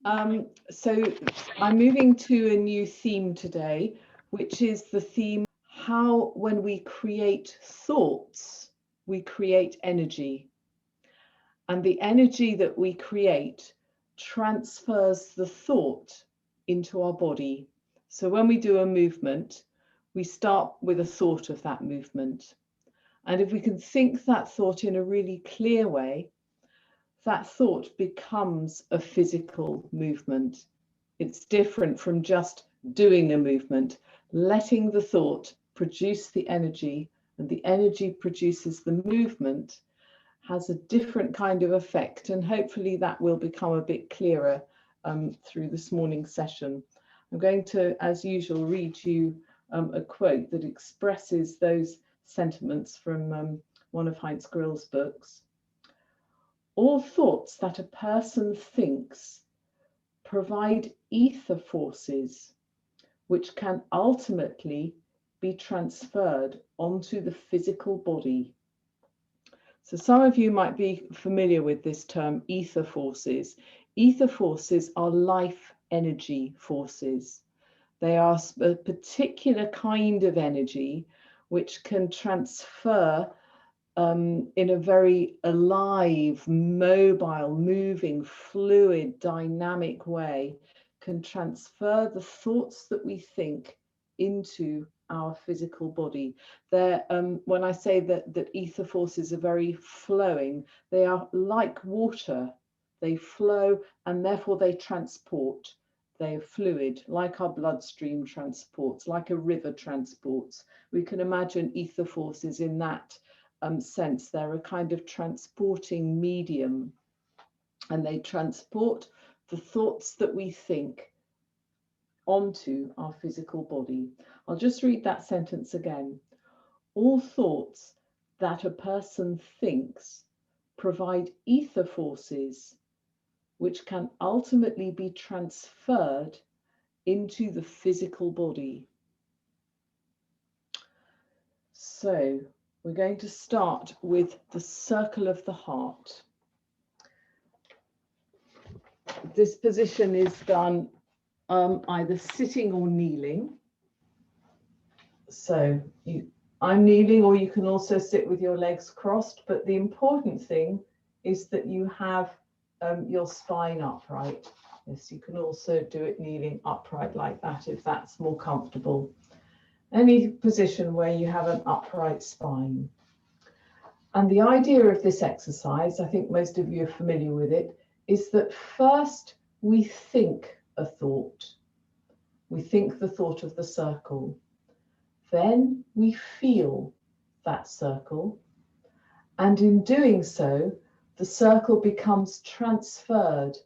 So I'm moving to a new theme today, which is the theme how when we create thoughts, we create energy. And the energy that we create transfers the thought into our body. So when we do a movement, we start with a thought of that movement. And if we can think that thought in a really clear way, that thought becomes a physical movement. It's different from just doing a movement, letting the thought produce the energy, and the energy produces the movement, has a different kind of effect. And hopefully that will become a bit clearer through this morning's session. I'm going to, as usual, read you a quote that expresses those sentiments from one of Heinz Grill's books. All thoughts that a person thinks provide ether forces which can ultimately be transferred onto the physical body. So some of you might be familiar with this term, ether forces. Ether forces are life energy forces. They are a particular kind of energy which can transfer in a very alive, mobile, moving, fluid, dynamic way, can transfer the thoughts that we think into our physical body. When I say that ether forces are very flowing, they are like water. They flow and therefore they transport. They're fluid, like our bloodstream transports, like a river transports. We can imagine ether forces in that sense. They're a kind of transporting medium, and they transport the thoughts that we think onto our physical body. I'll just read that sentence again. All thoughts that a person thinks provide ether forces which can ultimately be transferred into the physical body. So we're going to start with the circle of the heart. This position is done either sitting or kneeling. So I'm kneeling, or you can also sit with your legs crossed, but the important thing is that you have your spine upright. Yes, you can also do it kneeling upright like that if that's more comfortable. Any position where you have an upright spine. And the idea of this exercise, I think most of you are familiar with it, is that first we think a thought. We think the thought of the circle. Then we feel that circle. And in doing so, the circle becomes transferred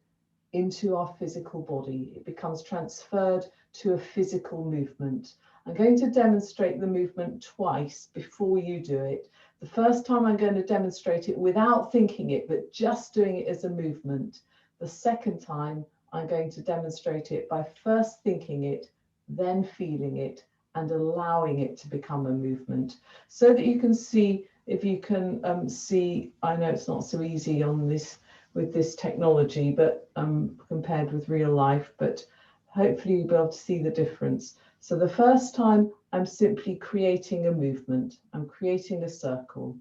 into our physical body. It becomes transferred to a physical movement. I'm going to demonstrate the movement twice before you do it. The first time I'm going to demonstrate it without thinking it, but just doing it as a movement. The second time I'm going to demonstrate it by first thinking it, then feeling it, and allowing it to become a movement, so that you can see, if you can see, I know it's not so easy on this with this technology, but compared with real life, but hopefully you'll be able to see the difference. So the first time I'm simply creating a movement. I'm creating a circle.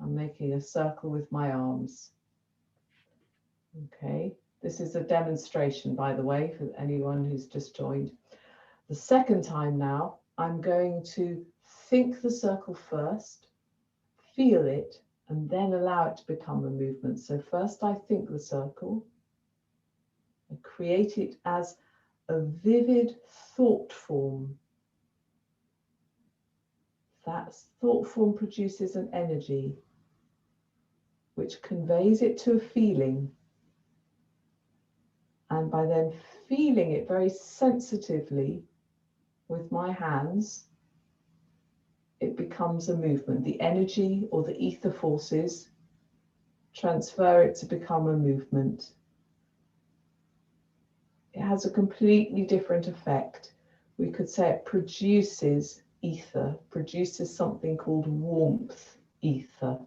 I'm making a circle with my arms. Okay, this is a demonstration, by the way, for anyone who's just joined. The second time now, I'm going to think the circle first, feel it, and then allow it to become a movement. So first I think the circle, I create it as a vivid thought form. That thought form produces an energy which conveys it to a feeling. And by then feeling it very sensitively with my hands, it becomes a movement. The energy or the ether forces transfer it to become a movement. It has a completely different effect. We could say it produces ether, produces something called warmth ether.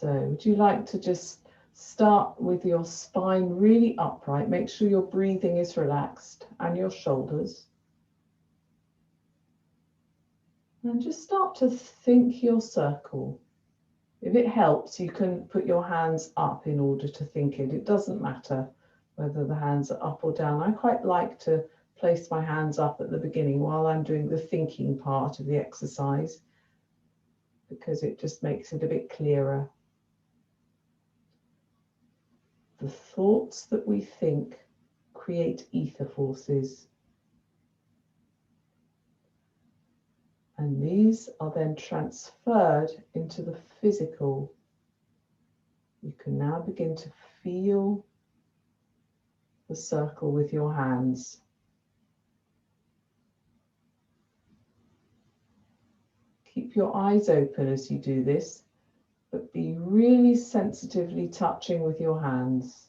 So would you like to just start with your spine really upright? Make sure your breathing is relaxed and your shoulders. And just start to think your circle. If it helps, you can put your hands up in order to think it. It doesn't matter whether the hands are up or down. I quite like to place my hands up at the beginning while I'm doing the thinking part of the exercise, because it just makes it a bit clearer. The thoughts that we think create ether forces. And these are then transferred into the physical. You can now begin to feel the circle with your hands. Keep your eyes open as you do this, but be really sensitively touching with your hands.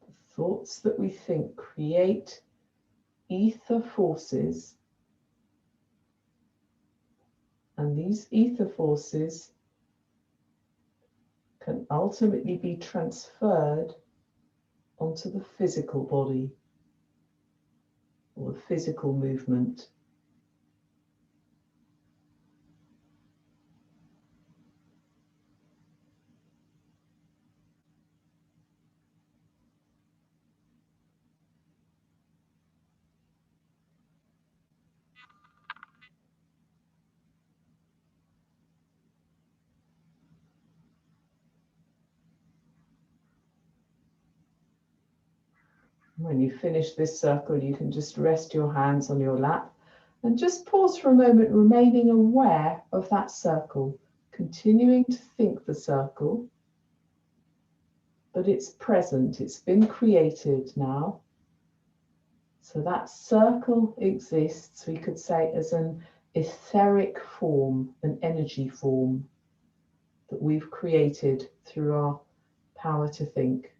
The thoughts that we think create ether forces, and these ether forces can ultimately be transferred onto the physical body or the physical movement. When you finish this circle, you can just rest your hands on your lap and just pause for a moment, remaining aware of that circle, continuing to think the circle, but it's present, it's been created now. So that circle exists, we could say, as an etheric form, an energy form that we've created through our power to think.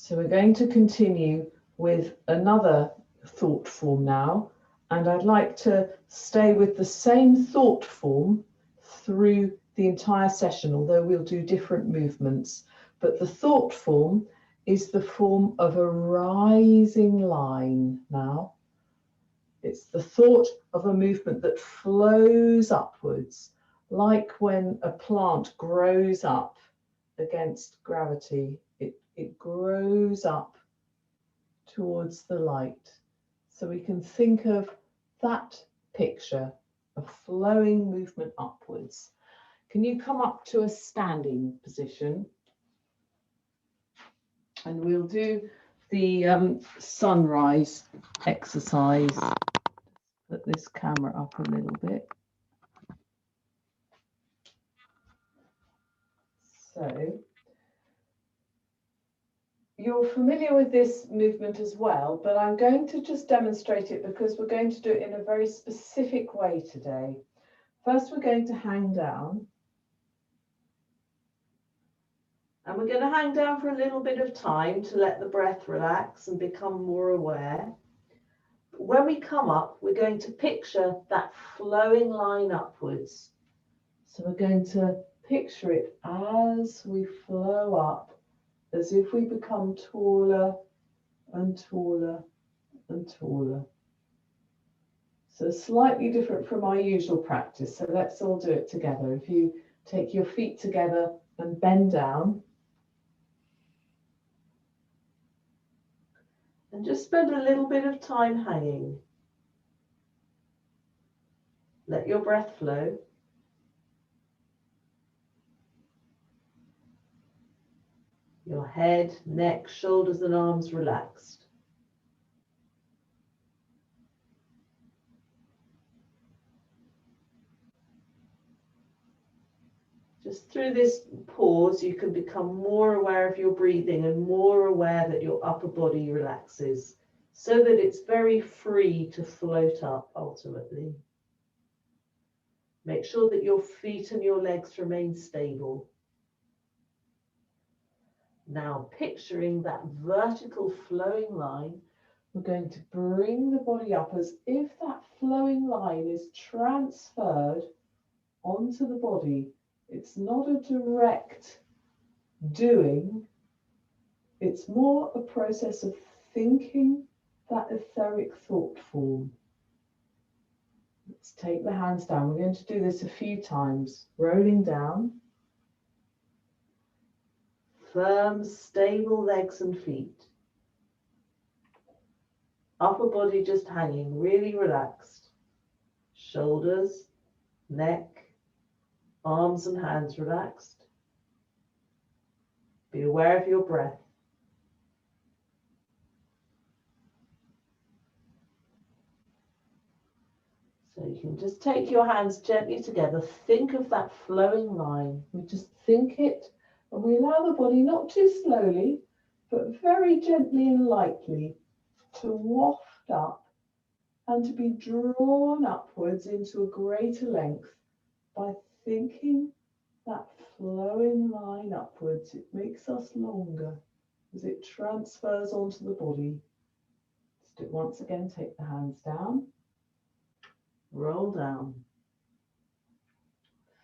So we're going to continue with another thought form now, and I'd like to stay with the same thought form through the entire session, although we'll do different movements. But the thought form is the form of a rising line now. It's the thought of a movement that flows upwards, like when a plant grows up against gravity. It grows up towards the light. So we can think of that picture, a flowing movement upwards. Can you come up to a standing position? And we'll do the sunrise exercise. Put this camera up a little bit. So you're familiar with this movement as well, but I'm going to just demonstrate it because we're going to do it in a very specific way today. First, we're going to hang down. And we're going to hang down for a little bit of time to let the breath relax and become more aware. But when we come up, we're going to picture that flowing line upwards. So we're going to picture it as we flow up, as if we become taller and taller and taller. So slightly different from our usual practice. So let's all do it together. If you take your feet together and bend down. And just spend a little bit of time hanging. Let your breath flow. Your head, neck, shoulders and arms relaxed. Just through this pause, you can become more aware of your breathing and more aware that your upper body relaxes. so that it's very free to float up ultimately. Make sure that your feet and your legs remain stable. Now, picturing that vertical flowing line, we're going to bring the body up as if that flowing line is transferred onto the body. It's not a direct doing, it's more a process of thinking that etheric thought form. Let's take the hands down. We're going to do this a few times, rolling down. Firm, stable legs and feet. Upper body just hanging, really relaxed. Shoulders, neck, arms and hands relaxed. Be aware of your breath. So you can just take your hands gently together. Think of that flowing line. We just think it, and we allow the body, not too slowly, but very gently and lightly, to waft up and to be drawn upwards into a greater length by thinking that flowing line upwards. It makes us longer as it transfers onto the body. Let's do it once again. Take the hands down. Roll down.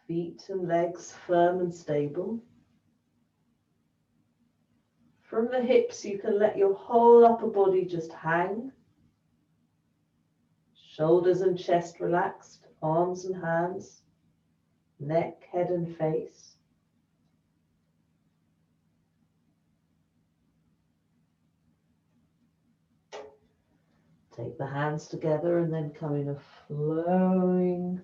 Feet and legs firm and stable. From the hips, you can let your whole upper body just hang. Shoulders and chest relaxed, arms and hands, neck, head and face. Take the hands together and then come in a flowing,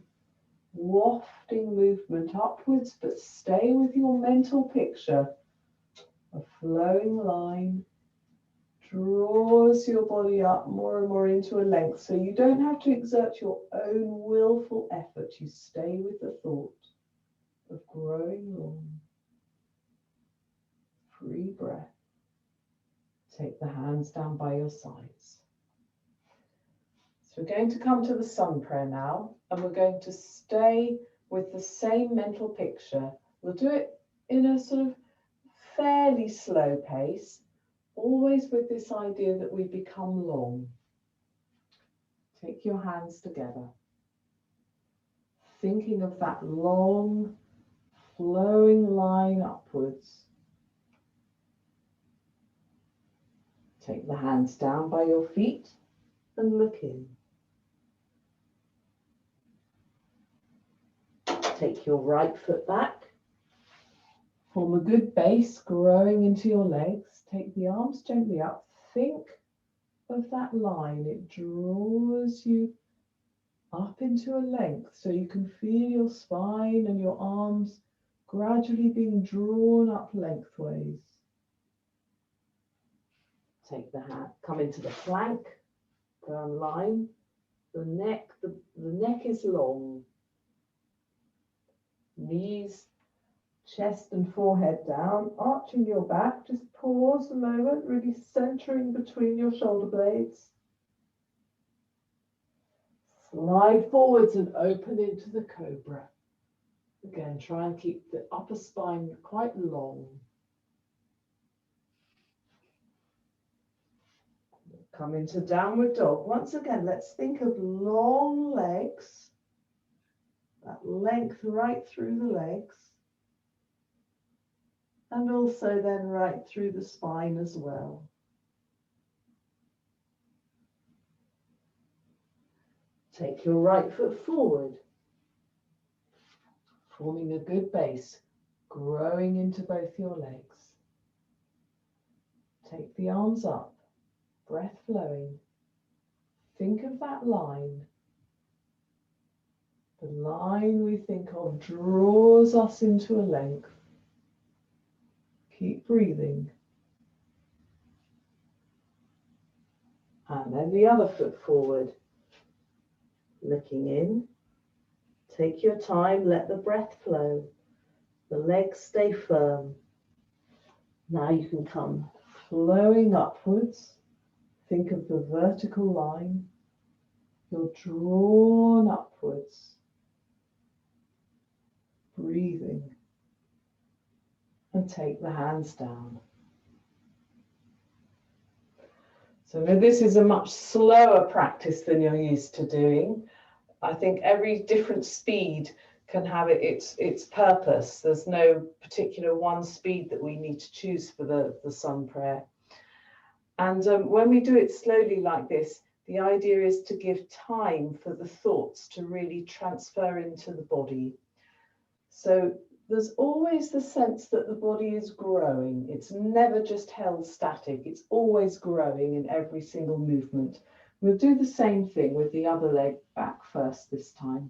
wafting movement upwards, but stay with your mental picture. A flowing line draws your body up more and more into a length, so you don't have to exert your own willful effort. You stay with the thought of growing long. Free breath. Take the hands down by your sides. So we're going to come to the sun prayer now, and we're going to stay with the same mental picture. We'll do it in a sort of fairly slow pace, always with this idea that we become long. Take your hands together, thinking of that long, flowing line upwards. Take the hands down by your feet and look in. Take your right foot back. Form a good base growing into your legs. Take the arms gently up. Think of that line. It draws you up into a length so you can feel your spine and your arms gradually being drawn up lengthways. Take the hand, come into the plank, firm line. The neck is long. Knees, chest and forehead down, arching your back. Just pause a moment, really centering between your shoulder blades. Slide forwards and open into the cobra. Again, try and keep the upper spine quite long. Come into downward dog. Once again, let's think of long legs. That length right through the legs. And also then right through the spine as well. Take your right foot forward, forming a good base, growing into both your legs. Take the arms up, breath flowing. Think of that line. The line we think of draws us into a length. Keep breathing. And then the other foot forward. Looking in. Take your time, let the breath flow. The legs stay firm. Now you can come flowing upwards. Think of the vertical line. You're drawn upwards, breathing, and take the hands down. So now this is a much slower practice than you're used to doing. I think every different speed can have its purpose. There's no particular one speed that we need to choose for the sun prayer. And when we do it slowly like this, the idea is to give time for the thoughts to really transfer into the body. So there's always the sense that the body is growing. It's never just held static. It's always growing in every single movement. We'll do the same thing with the other leg back first this time.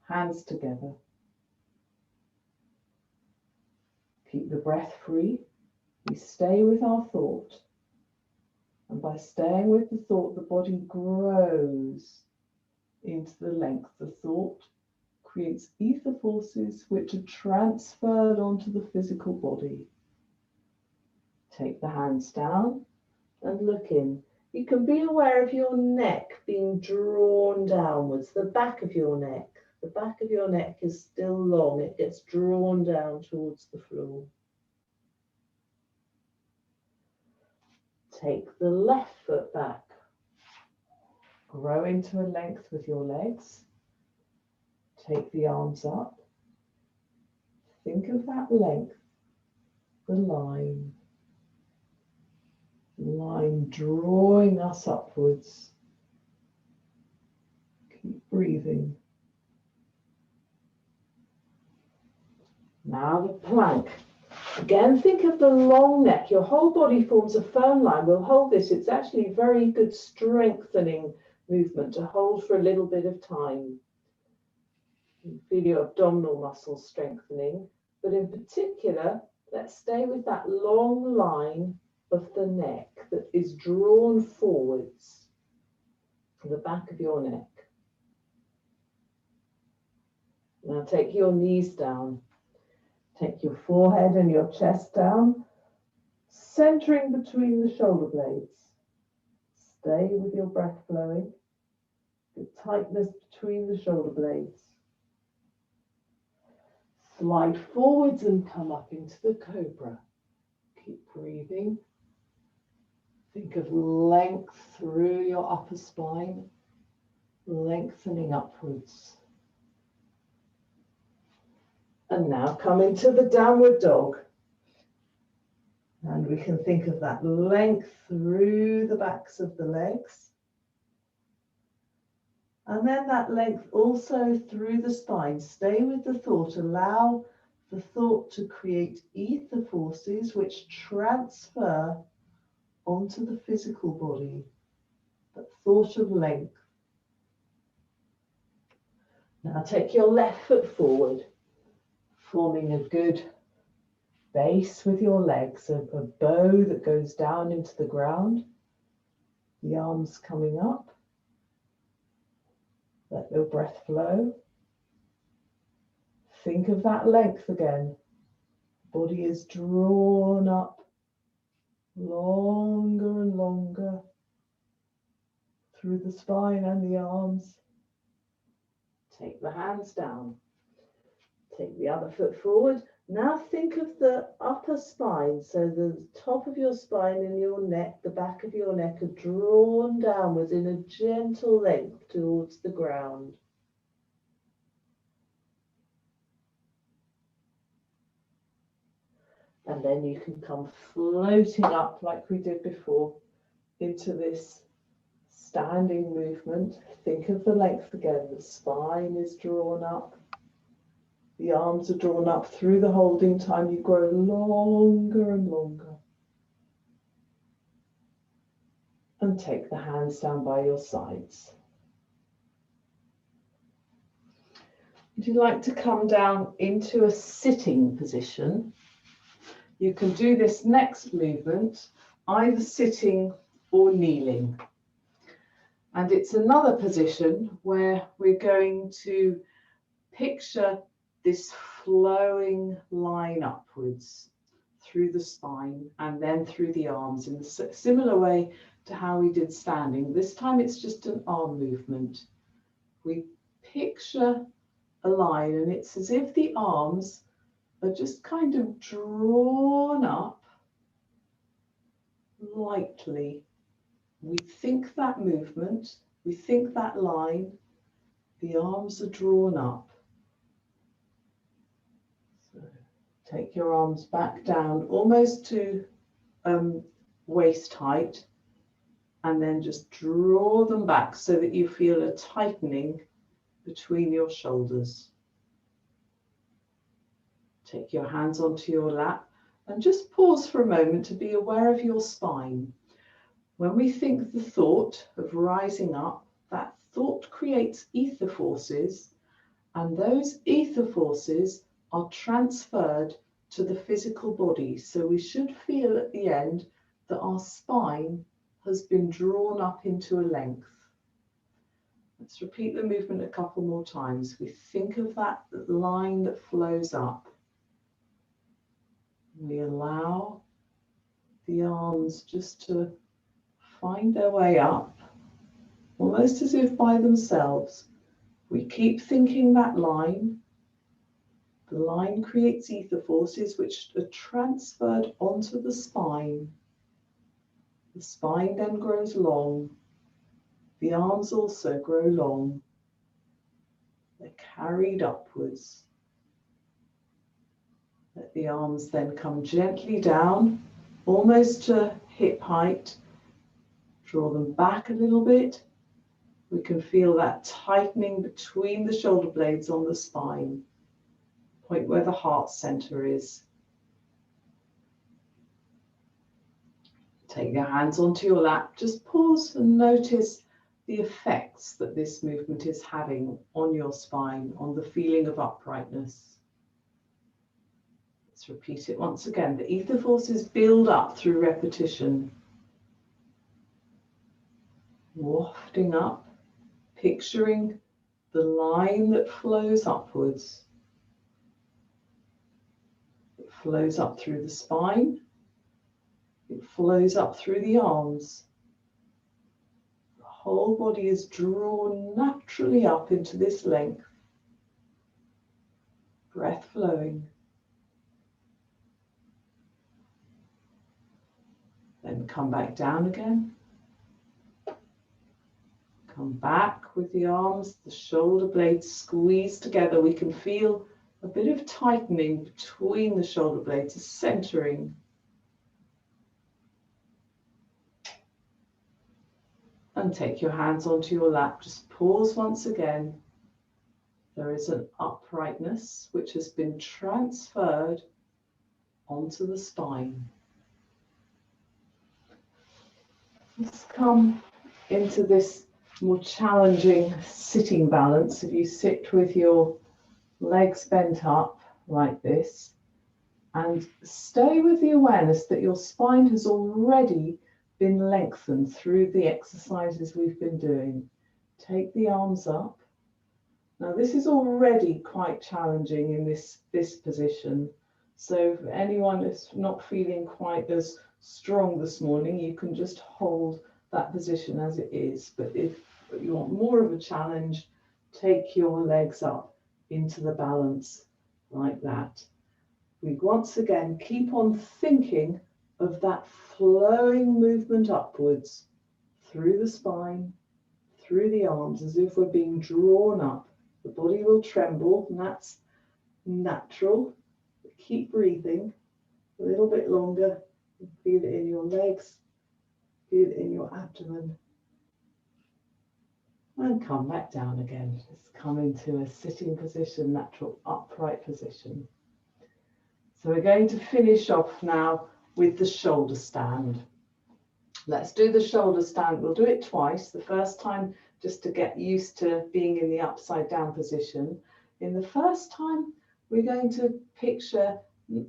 Hands together. Keep the breath free. We stay with our thought. And by staying with the thought, the body grows into the length. The thought creates ether forces which are transferred onto the physical body. Take the hands down and look in. You can be aware of your neck being drawn downwards, the back of your neck. The back of your neck is still long. It gets drawn down towards the floor. Take the left foot back. Grow into a length with your legs. Take the arms up. Think of that length, the line. Line drawing us upwards. Keep breathing. Now the plank. Again, think of the long neck. Your whole body forms a firm line. We'll hold this. It's actually a very good strengthening movement to hold for a little bit of time. You feel your abdominal muscles strengthening, but in particular, let's stay with that long line of the neck that is drawn forwards to the back of your neck. Now take your knees down. Take your forehead and your chest down, centering between the shoulder blades. Stay with your breath flowing. Good tightness between the shoulder blades. Slide forwards and come up into the cobra. Keep breathing. Think of length through your upper spine, lengthening upwards. And now come into the downward dog. And we can think of that length through the backs of the legs. And then that length also through the spine. Stay with the thought. Allow the thought to create ether forces which transfer onto the physical body. That thought of length. Now take your left foot forward, forming a good base with your legs, a bow that goes down into the ground, the arms coming up. Let your breath flow. Think of that length again. Body is drawn up longer and longer through the spine and the arms. Take the hands down. Take the other foot forward. Now think of the upper spine, so the top of your spine and your neck, the back of your neck are drawn downwards in a gentle length towards the ground. And then you can come floating up like we did before into this standing movement. Think of the length again. The spine is drawn up. The arms are drawn up through the holding time. You grow longer and longer. And take the hands down by your sides. Would you like to come down into a sitting position? You can do this next movement either sitting or kneeling. And it's another position where we're going to picture this flowing line upwards through the spine and then through the arms in a similar way to how we did standing. This time it's just an arm movement. We picture a line and it's as if the arms are just kind of drawn up lightly. We think that movement, we think that line, the arms are drawn up. So take your arms back down almost to waist height, and then just draw them back so that you feel a tightening between your shoulders. Take your hands onto your lap and just pause for a moment to be aware of your spine. When we think the thought of rising up, that thought creates ether forces, and those ether forces are transferred to the physical body. So we should feel at the end that our spine has been drawn up into a length. Let's repeat the movement a couple more times. We think of that line that flows up. We allow the arms just to find their way up, almost as if by themselves. We keep thinking that line. The line creates ether forces which are transferred onto the spine. The spine then grows long. The arms also grow long. They're carried upwards. Let the arms then come gently down, almost to hip height. Draw them back a little bit. We can feel that tightening between the shoulder blades on the spine, point where the heart center is. Take your hands onto your lap. Just pause and notice the effects that this movement is having on your spine, on the feeling of uprightness. Let's repeat it once again. The ether forces build up through repetition. Wafting up, picturing the line that flows upwards. It flows up through the spine. It flows up through the arms. The whole body is drawn naturally up into this length. Breath flowing. Then come back down again. Come back with the arms, the shoulder blades squeezed together. We can feel a bit of tightening between the shoulder blades, a centering. And take your hands onto your lap. Just pause once again. There is an uprightness which has been transferred onto the spine. Let's come into this more challenging sitting balance. If you sit with your legs bent up like this and stay with the awareness that your spine has already been lengthened through the exercises we've been doing. Take the arms up. Now this is already quite challenging in this position. So if anyone is not feeling quite as strong this morning, you can just hold that position as it is. But if you want more of a challenge, take your legs up into the balance like that. We once again keep on thinking of that flowing movement upwards through the spine, through the arms, as if we're being drawn up. The body will tremble, and that's natural. Keep breathing a little bit longer. Feel it in your legs, feel it in your abdomen. And come back down again. Just come into a sitting position, natural upright position. So we're going to finish off now with the shoulder stand. Let's do the shoulder stand. We'll do it twice. The first time just to get used to being in the upside down position. In the first time, we're going to picture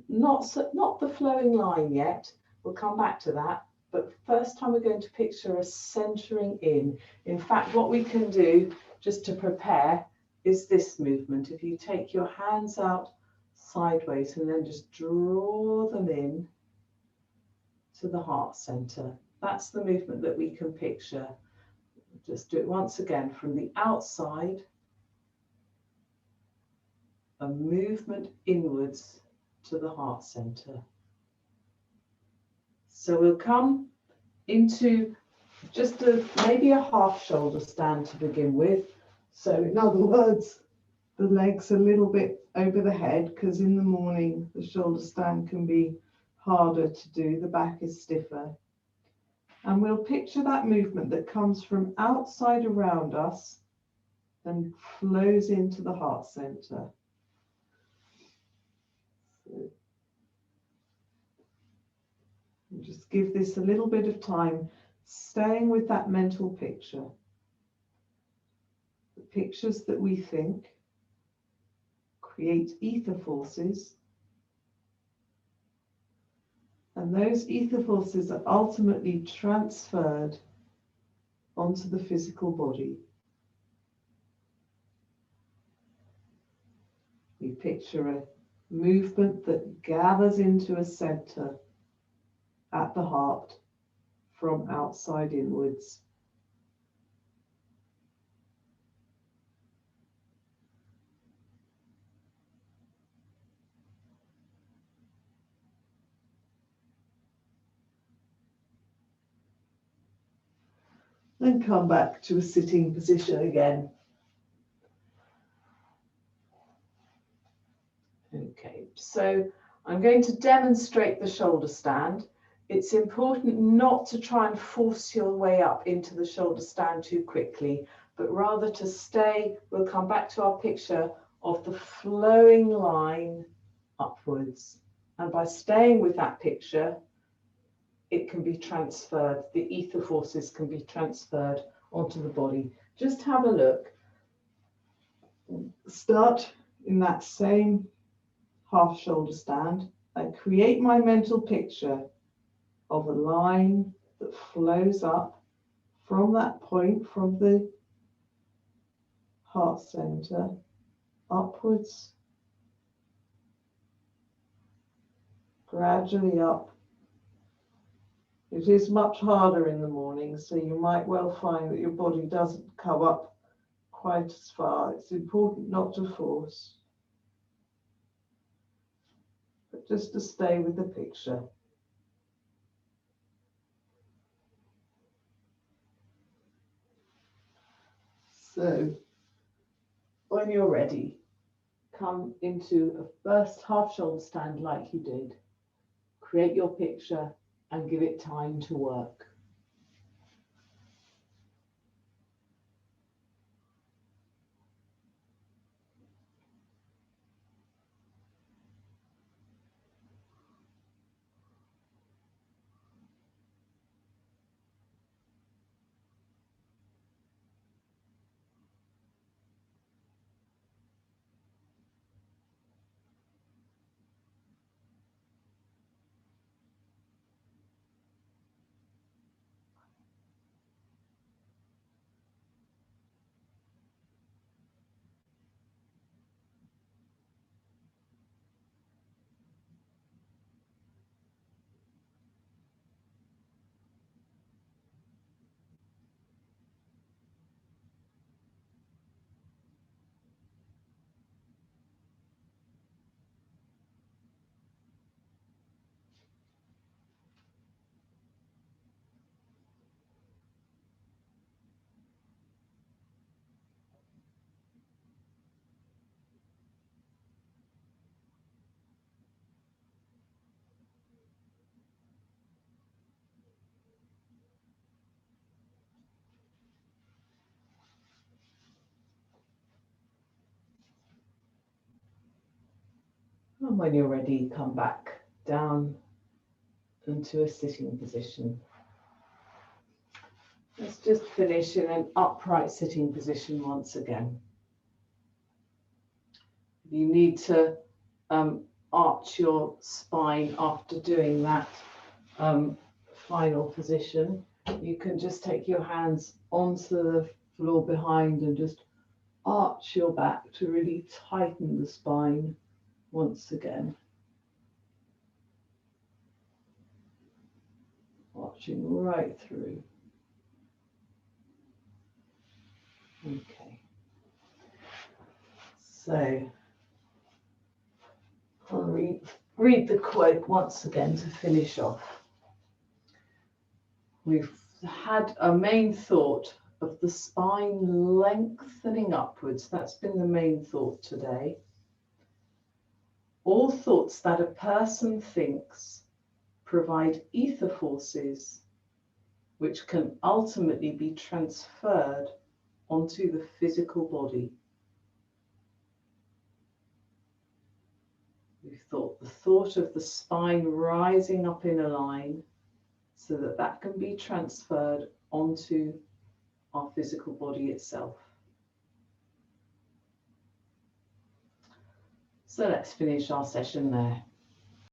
not the flowing line yet. We'll come back to that. But first time we're going to picture a centering in. In fact, what we can do just to prepare is this movement. If you take your hands out sideways and then just draw them in to the heart center. That's the movement that we can picture. Just do it once again from the outside, a movement inwards to the heart center. So we'll come into just maybe a half shoulder stand to begin with. So in other words, the legs a little bit over the head, because in the morning the shoulder stand can be harder to do, the back is stiffer. And we'll picture that movement that comes from outside around us and flows into the heart center. So just give this a little bit of time, staying with that mental picture. The pictures that we think create ether forces, and those ether forces are ultimately transferred onto the physical body. We picture a movement that gathers into a center at the heart from outside inwards. Then come back to a sitting position again. Okay, so I'm going to demonstrate the shoulder stand. It's important not to try and force your way up into the shoulder stand too quickly, but rather to stay. We'll come back to our picture of the flowing line upwards. And by staying with that picture, it can be transferred, the ether forces can be transferred onto the body. Just have a look. Start in that same half shoulder stand. I create my mental picture of a line that flows up from that point, from the heart center, upwards, gradually up. It is much harder in the morning, so you might well find that your body doesn't come up quite as far. It's important not to force, but just to stay with the picture. So, when you're ready, come into a first half shoulder stand like you did. Create your picture and give it time to work. And when you're ready, come back down into a sitting position. Let's just finish in an upright sitting position once again. You need to arch your spine after doing that final position. You can just take your hands onto the floor behind and just arch your back to really tighten the spine once again. Watching right through. Okay. So I'll read the quote once again to finish off. We've had a main thought of the spine lengthening upwards. That's been the main thought today. All thoughts that a person thinks provide ether forces which can ultimately be transferred onto the physical body. We've thought the thought of the spine rising up in a line so that that can be transferred onto our physical body itself. So let's finish our session there.